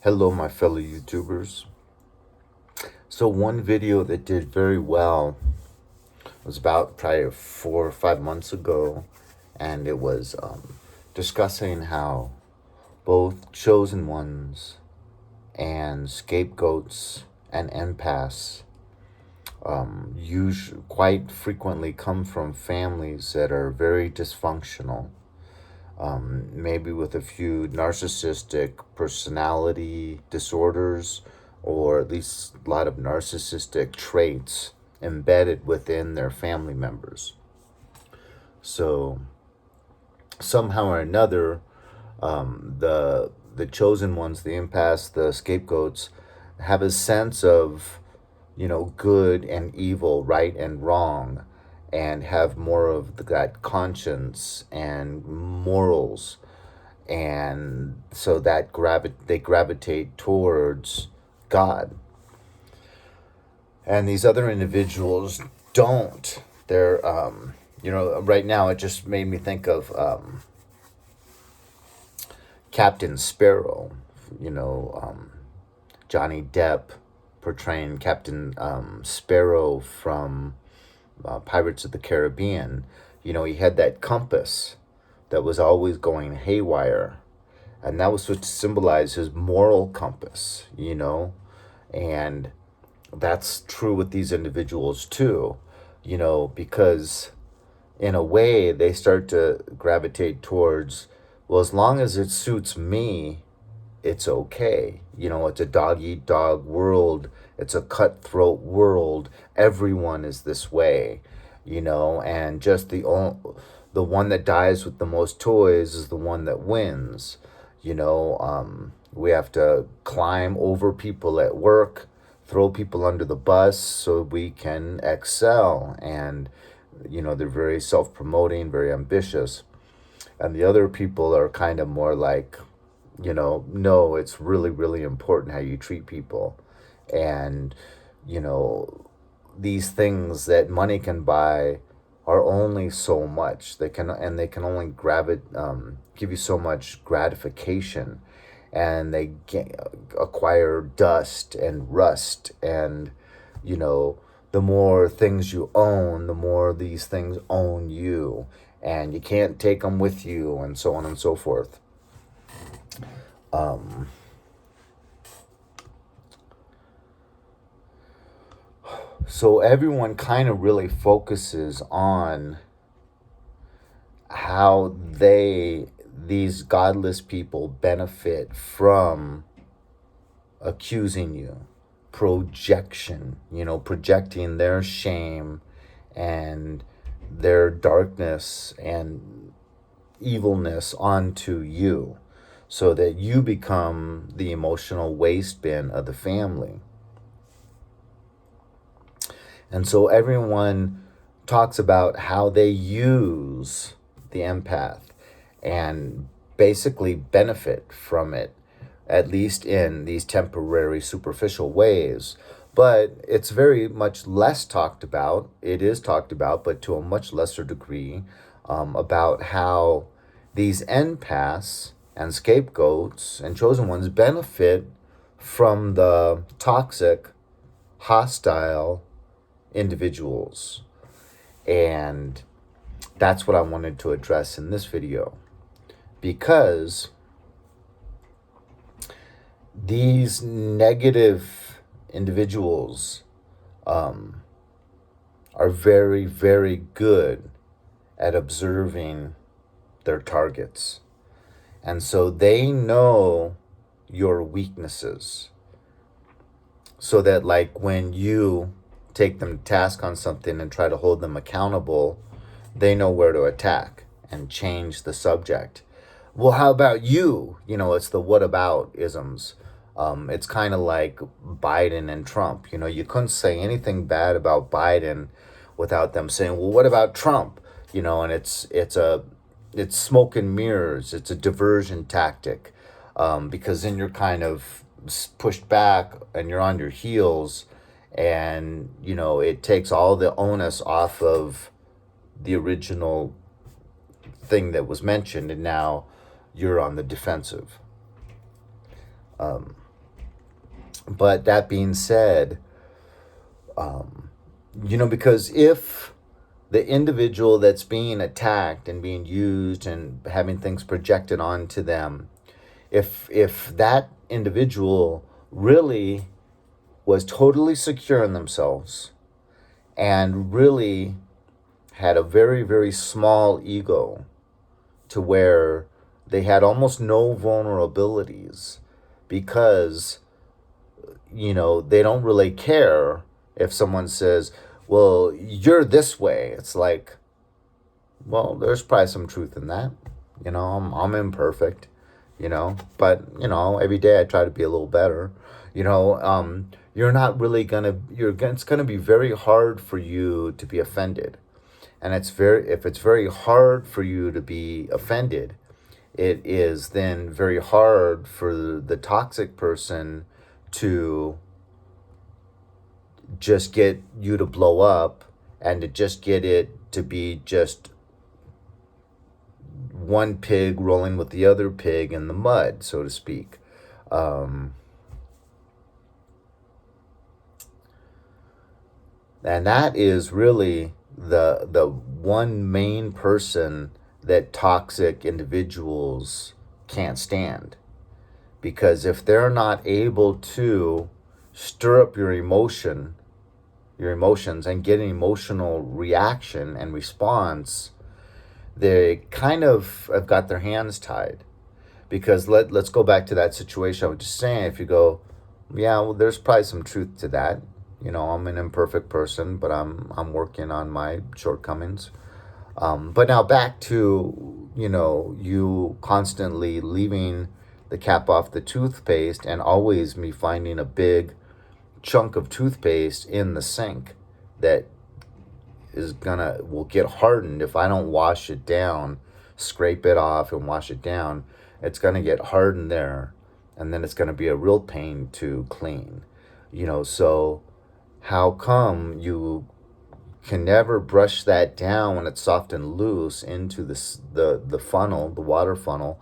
Hello, my fellow YouTubers. So one video that did very well was about probably 4 or 5 months ago, and it was discussing how both chosen ones and scapegoats and empaths quite frequently come from families that are very dysfunctional, maybe with a few narcissistic personality disorders, or at least a lot of narcissistic traits embedded within their family members. So somehow or another, the chosen ones, the empaths, the scapegoats, have a sense of, good and evil, right and wrong, and have more of that conscience and morals, and so that they gravitate towards God. And these other individuals don't. They're, right now it just made me think of Captain Sparrow, Johnny Depp portraying Captain Sparrow from Pirates of the Caribbean. He had that compass that was always going haywire. And that was what symbolized his moral compass, And that's true with these individuals too, because in a way they start to gravitate towards, well, as long as it suits me, it's okay. It's a dog eat dog world. It's a cutthroat world. Everyone is this way, and just the one that dies with the most toys is the one that wins. We have to climb over people at work, throw people under the bus so we can excel. And, they're very self-promoting, very ambitious. And the other people are kind of more like, no, it's really, really important how you treat people. And, these things that money can buy are only so much. They can only give you so much gratification, and they acquire dust and rust. And the more things you own, the more these things own you, and you can't take them with you, and so on and so forth. So everyone kind of really focuses on how these godless people benefit from accusing you, projecting their shame and their darkness and evilness onto you, so that you become the emotional waste bin of the family. And so everyone talks about how they use the empath and basically benefit from it, at least in these temporary, superficial ways. But it's very much less talked about. It is talked about, but to a much lesser degree, about how these empaths and scapegoats and chosen ones benefit from the toxic, hostile individuals. And that's what I wanted to address in this video, because these negative individuals are very, very good at observing their targets. And so they know your weaknesses, so that, like, when you take them to task on something and try to hold them accountable, they know where to attack and change the subject. Well, how about you? It's the what about isms. It's kind of like Biden and Trump. You couldn't say anything bad about Biden without them saying, well, what about Trump? And it's smoke and mirrors. It's a diversion tactic, because then you're kind of pushed back and you're on your heels, and it takes all the onus off of the original thing that was mentioned, and now you're on the defensive. But that being said, because if the individual that's being attacked and being used and having things projected onto them, if that individual really was totally secure in themselves and really had a very, very small ego to where they had almost no vulnerabilities because, they don't really care if someone says, well, you're this way. It's like, well, there's probably some truth in that. I'm imperfect, but, every day I try to be a little better. You're not really it's gonna be very hard for you to be offended. And if it's very hard for you to be offended, it is then very hard for the toxic person to just get you to blow up and to just get it to be just one pig rolling with the other pig in the mud, so to speak. And that is really the one main person that toxic individuals can't stand. Because if they're not able to stir up your emotions and get an emotional reaction and response, they kind of have got their hands tied. Because let's go back to that situation I was just saying. If you go, yeah, well, there's probably some truth to that. I'm an imperfect person, but I'm working on my shortcomings. But now back to, you constantly leaving the cap off the toothpaste and always me finding a big chunk of toothpaste in the sink that will get hardened if I don't wash it down, scrape it off and wash it down. It's gonna get hardened there, and then it's gonna be a real pain to clean. So how come you can never brush that down when it's soft and loose into the funnel, the water funnel,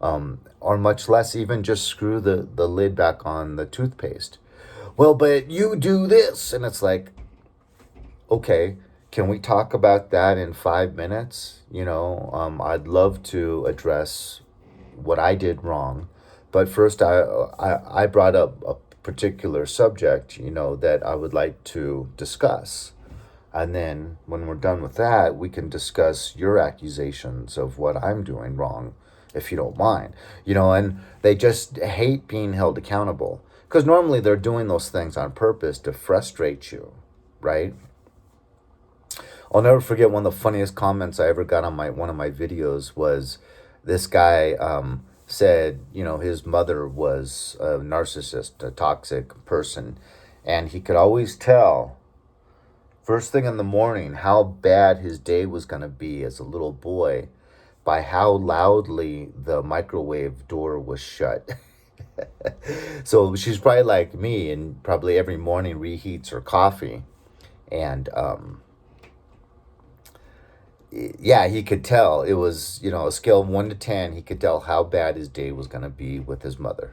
or much less even just screw the lid back on the toothpaste? Well, but you do this, and it's like, okay, can we talk about that in 5 minutes? I'd love to address what I did wrong, but first I brought up a particular subject, that I would like to discuss. And then when we're done with that, we can discuss your accusations of what I'm doing wrong, if you don't mind. And they just hate being held accountable because normally they're doing those things on purpose to frustrate you, right? I'll never forget one of the funniest comments I ever got on one of my videos was this guy said, his mother was a narcissist, a toxic person, and he could always tell first thing in the morning how bad his day was going to be as a little boy by how loudly the microwave door was shut. So she's probably like me and probably every morning reheats her coffee. And yeah, he could tell it was, a scale of 1 to 10. He could tell how bad his day was going to be with his mother.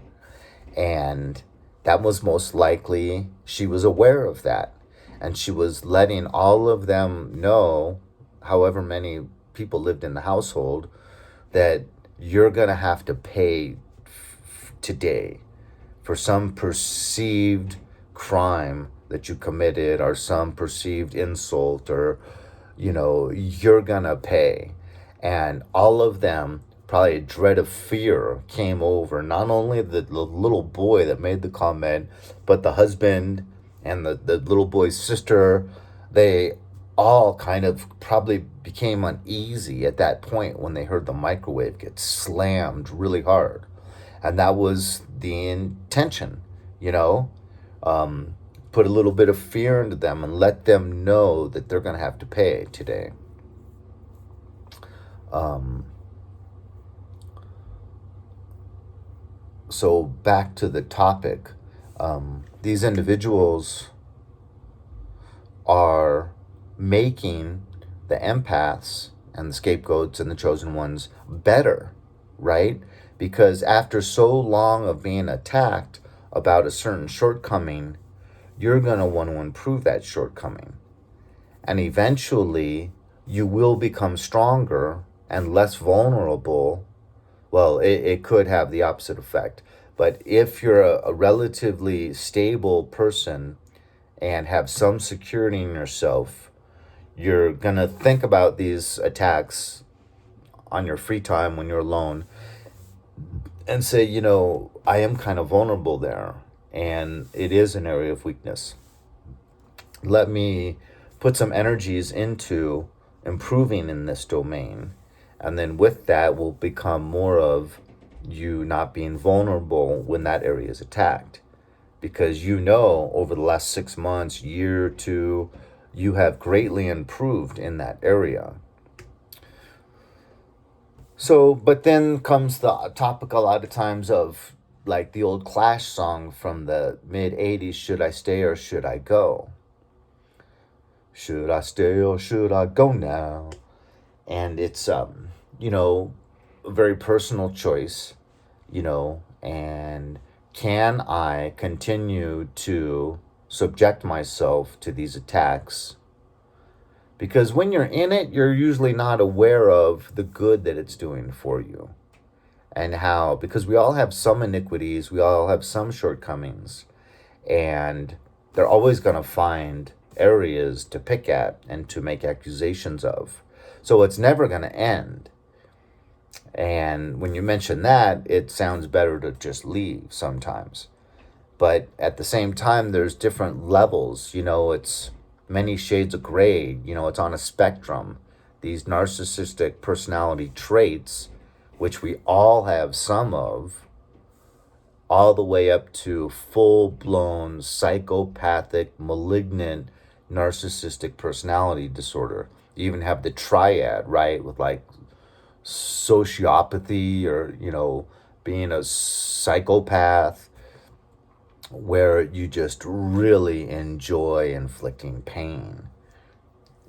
And that was most likely, she was aware of that. And she was letting all of them know, however many people lived in the household, that you're going to have to pay today for some perceived crime that you committed or some perceived insult or, you're going to pay. And all of them, probably a dread of fear came over not only the little boy that made the comment, but the husband and the little boy's sister. They all kind of probably became uneasy at that point when they heard the microwave get slammed really hard. And that was the intention, put a little bit of fear into them and let them know that they're going to have to pay today. So back to the topic, these individuals are making the empaths and the scapegoats and the chosen ones better, right? Because after so long of being attacked, about a certain shortcoming, you're going to want to improve that shortcoming. And eventually, you will become stronger and less vulnerable. Well, it could have the opposite effect. But if you're a relatively stable person and have some security in yourself, you're going to think about these attacks on your free time when you're alone and say, I am kind of vulnerable there, and it is an area of weakness. Let me put some energies into improving in this domain. And then with that will become more of you not being vulnerable when that area is attacked. Because over the last 6 months, year or two, you have greatly improved in that area. So, but then comes the topic a lot of times of like the old Clash song from the mid 80s, should I stay or should I go? Should I stay or should I go now? And it's, a very personal choice, and can I continue to subject myself to these attacks? Because when you're in it, you're usually not aware of the good that it's doing for you. And how, because we all have some iniquities, we all have some shortcomings, and they're always going to find areas to pick at and to make accusations of. So it's never going to end. And when you mention that, it sounds better to just leave sometimes. But at the same time, there's different levels. It's many shades of gray. It's on a spectrum. These narcissistic personality traits, which we all have some of, all the way up to full-blown psychopathic, malignant, narcissistic personality disorder. You even have the triad, right, with like sociopathy or, being a psychopath, where you just really enjoy inflicting pain.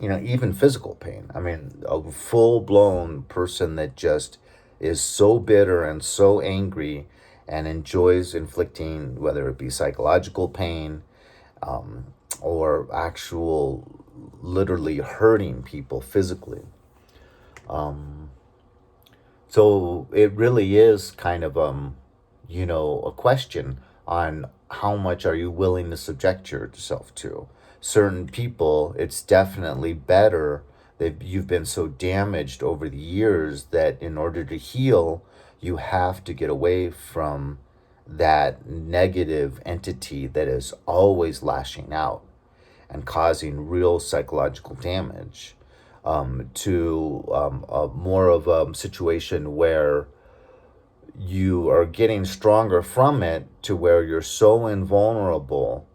Even physical pain. I mean, a full-blown person that just is so bitter and so angry and enjoys inflicting, whether it be psychological pain, or actual literally hurting people physically. So it really is kind of, a question on how much are you willing to subject yourself to. Certain people, it's definitely better that you've been so damaged over the years that in order to heal, you have to get away from that negative entity that is always lashing out and causing real psychological damage, to more of a situation where you are getting stronger from it, to where you're so invulnerable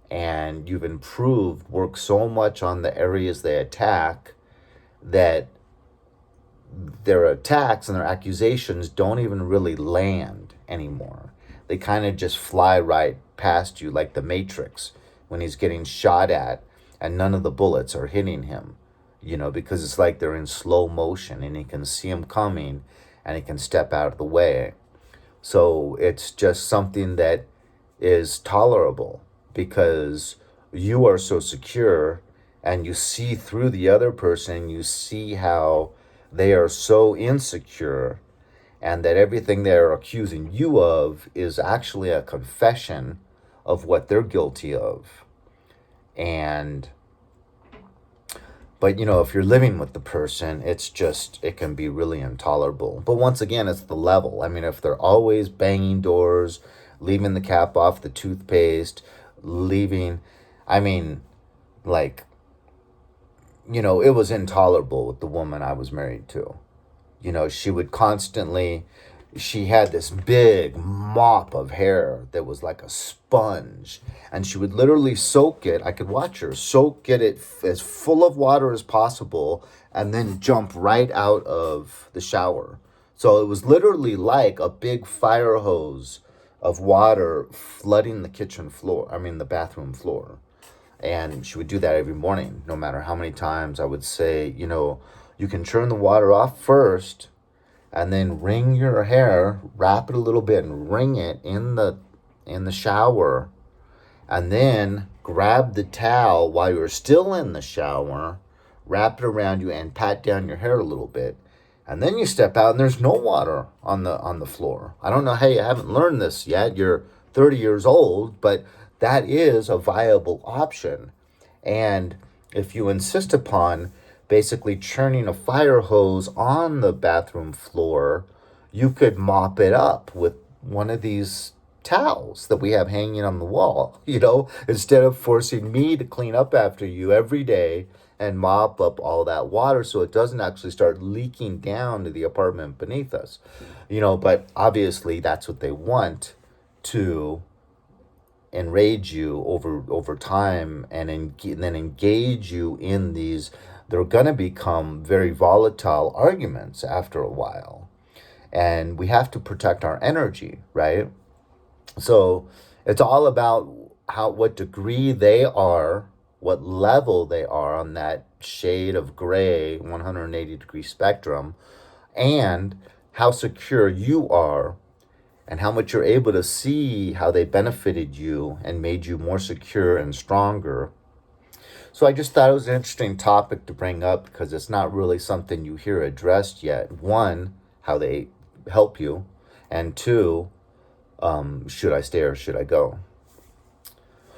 and you've improved, worked so much on the areas they attack, that their attacks and their accusations don't even really land anymore. They kind of just fly right past you, like the Matrix when he's getting shot at and none of the bullets are hitting him, because it's like they're in slow motion and he can see them coming and he can step out of the way. So it's just something that is tolerable because you are so secure and you see through the other person, you see how they are so insecure, and that everything they're accusing you of is actually a confession of what they're guilty of. But if you're living with the person, it can be really intolerable. But once again, it's the level. I mean, if they're always banging doors, leaving the cap off the toothpaste, it was intolerable with the woman I was married to. She would constantly, she had this big mop of hair that was like a sponge, and she would literally soak it. I could watch her get it as full of water as possible and then jump right out of the shower. So it was literally like a big fire hose of water flooding the bathroom floor. And she would do that every morning, no matter how many times I would say, you can turn the water off first and then wring your hair, wrap it a little bit and wring it in the in the shower, and then grab the towel while you're still in the shower, wrap it around you, and pat down your hair a little bit. And then you step out and there's no water on the floor. I don't know how you haven't learned this yet. You're 30 years old, but that is a viable option. And if you insist upon basically churning a fire hose on the bathroom floor, you could mop it up with one of these towels that we have hanging on the wall, instead of forcing me to clean up after you every day and mop up all that water so it doesn't actually start leaking down to the apartment beneath us. But obviously that's what they want to enrage you over time, and then engage you in these. They're going to become very volatile arguments after a while, and we have to protect our energy, right? So it's all about what degree they are, what level they are on that shade of gray 180-degree spectrum, and how secure you are, and how much you're able to see how they benefited you and made you more secure and stronger. So I just thought it was an interesting topic to bring up because it's not really something you hear addressed yet. One, how they help you, and two, should I stay or should I go?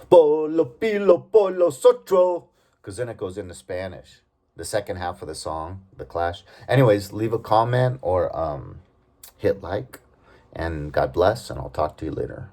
Polo, pilo, polo, sotro. Because then it goes into Spanish. The second half of the song, The Clash. Anyways, leave a comment or hit like. And God bless, and I'll talk to you later.